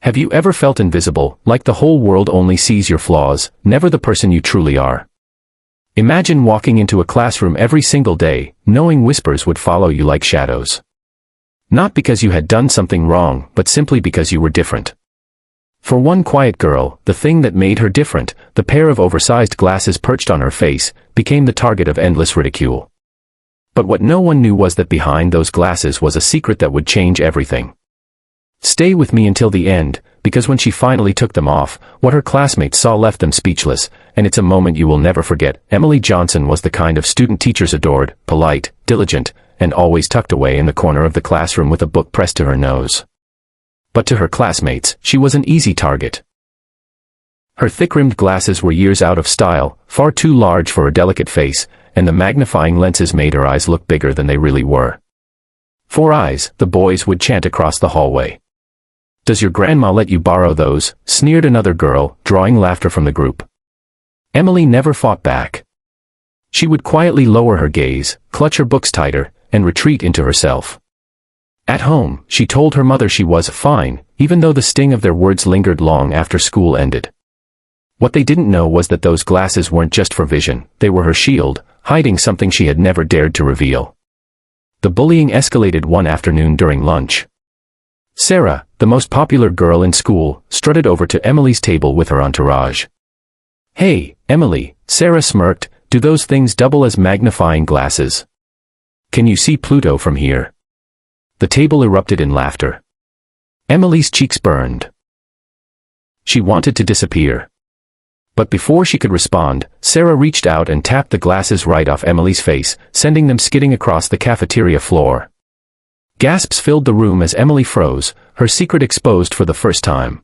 Have you ever felt invisible, like the whole world only sees your flaws, never the person you truly are? Imagine walking into a classroom every single day, knowing whispers would follow you like shadows. Not because you had done something wrong, but simply because you were different. For one quiet girl, the thing that made her different, the pair of oversized glasses perched on her face, became the target of endless ridicule. But what no one knew was that behind those glasses was a secret that would change everything. Stay with me until the end, because when she finally took them off, what her classmates saw left them speechless, and it's a moment you will never forget. Emily Johnson was the kind of student teachers adored, polite, diligent, and always tucked away in the corner of the classroom with a book pressed to her nose. But to her classmates, she was an easy target. Her thick-rimmed glasses were years out of style, far too large for her delicate face, and the magnifying lenses made her eyes look bigger than they really were. 4 eyes, the boys would chant across the hallway. Does your grandma let you borrow those? Sneered another girl, drawing laughter from the group. Emily never fought back. She would quietly lower her gaze, clutch her books tighter, and retreat into herself. At home, she told her mother she was fine, even though the sting of their words lingered long after school ended. What they didn't know was that those glasses weren't just for vision, they were her shield, hiding something she had never dared to reveal. The bullying escalated one afternoon during lunch. Sarah, the most popular girl in school, strutted over to Emily's table with her entourage. "Hey, Emily," Sarah smirked, "do those things double as magnifying glasses? Can you see Pluto from here?" The table erupted in laughter. Emily's cheeks burned. She wanted to disappear. But before she could respond, Sarah reached out and tapped the glasses right off Emily's face, sending them skidding across the cafeteria floor. Gasps filled the room as Emily froze, her secret exposed for the first time.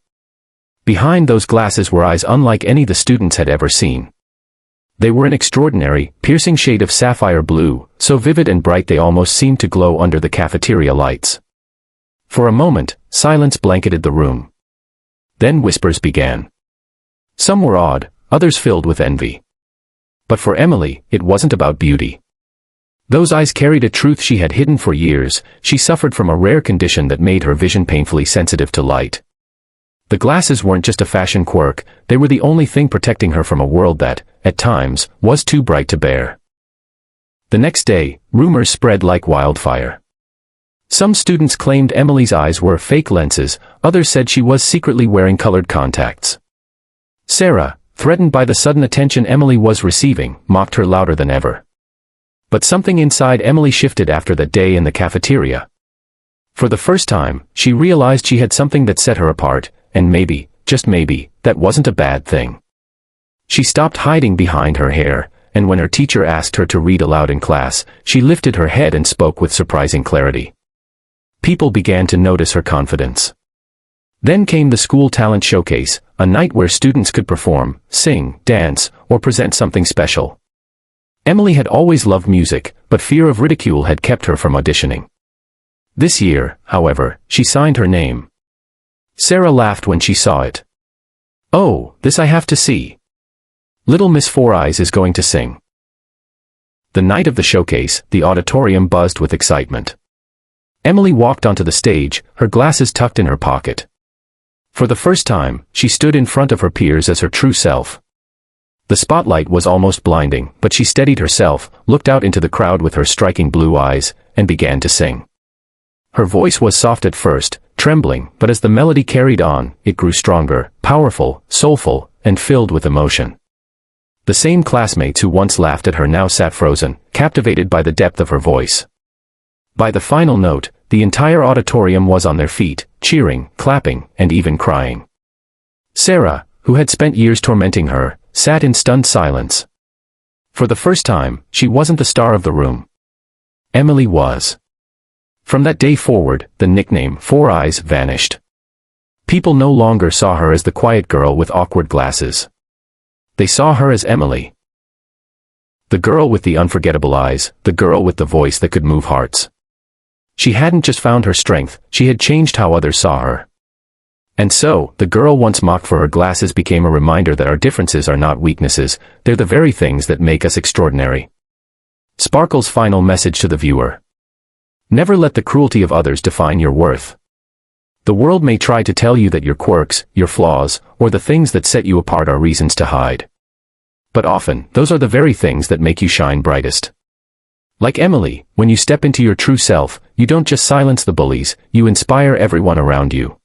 Behind those glasses were eyes unlike any the students had ever seen. They were an extraordinary, piercing shade of sapphire blue, so vivid and bright they almost seemed to glow under the cafeteria lights. For a moment, silence blanketed the room. Then whispers began. Some were awed, others filled with envy. But for Emily, it wasn't about beauty. Those eyes carried a truth she had hidden for years. She suffered from a rare condition that made her vision painfully sensitive to light. The glasses weren't just a fashion quirk, they were the only thing protecting her from a world that, at times, was too bright to bear. The next day, rumors spread like wildfire. Some students claimed Emily's eyes were fake lenses, others said she was secretly wearing colored contacts. Sarah, threatened by the sudden attention Emily was receiving, mocked her louder than ever. But something inside Emily shifted after that day in the cafeteria. For the first time, she realized she had something that set her apart, and maybe, just maybe, that wasn't a bad thing. She stopped hiding behind her hair, and when her teacher asked her to read aloud in class, she lifted her head and spoke with surprising clarity. People began to notice her confidence. Then came the school talent showcase, a night where students could perform, sing, dance, or present something special. Emily had always loved music, but fear of ridicule had kept her from auditioning. This year, however, she signed her name. Sarah laughed when she saw it. "Oh, this I have to see. Little Miss Four Eyes is going to sing." The night of the showcase, the auditorium buzzed with excitement. Emily walked onto the stage, her glasses tucked in her pocket. For the first time, she stood in front of her peers as her true self. The spotlight was almost blinding, but she steadied herself, looked out into the crowd with her striking blue eyes, and began to sing. Her voice was soft at first, trembling, but as the melody carried on, it grew stronger, powerful, soulful, and filled with emotion. The same classmates who once laughed at her now sat frozen, captivated by the depth of her voice. By the final note, the entire auditorium was on their feet, cheering, clapping, and even crying. Sarah, who had spent years tormenting her, sat in stunned silence. For the first time, she wasn't the star of the room. Emily was. From that day forward, the nickname Four Eyes vanished. People no longer saw her as the quiet girl with awkward glasses. They saw her as Emily. The girl with the unforgettable eyes, the girl with the voice that could move hearts. She hadn't just found her strength, she had changed how others saw her. And so, the girl once mocked for her glasses became a reminder that our differences are not weaknesses, they're the very things that make us extraordinary. Sparkle's final message to the viewer. Never let the cruelty of others define your worth. The world may try to tell you that your quirks, your flaws, or the things that set you apart are reasons to hide. But often, those are the very things that make you shine brightest. Like Emily, when you step into your true self, you don't just silence the bullies, you inspire everyone around you.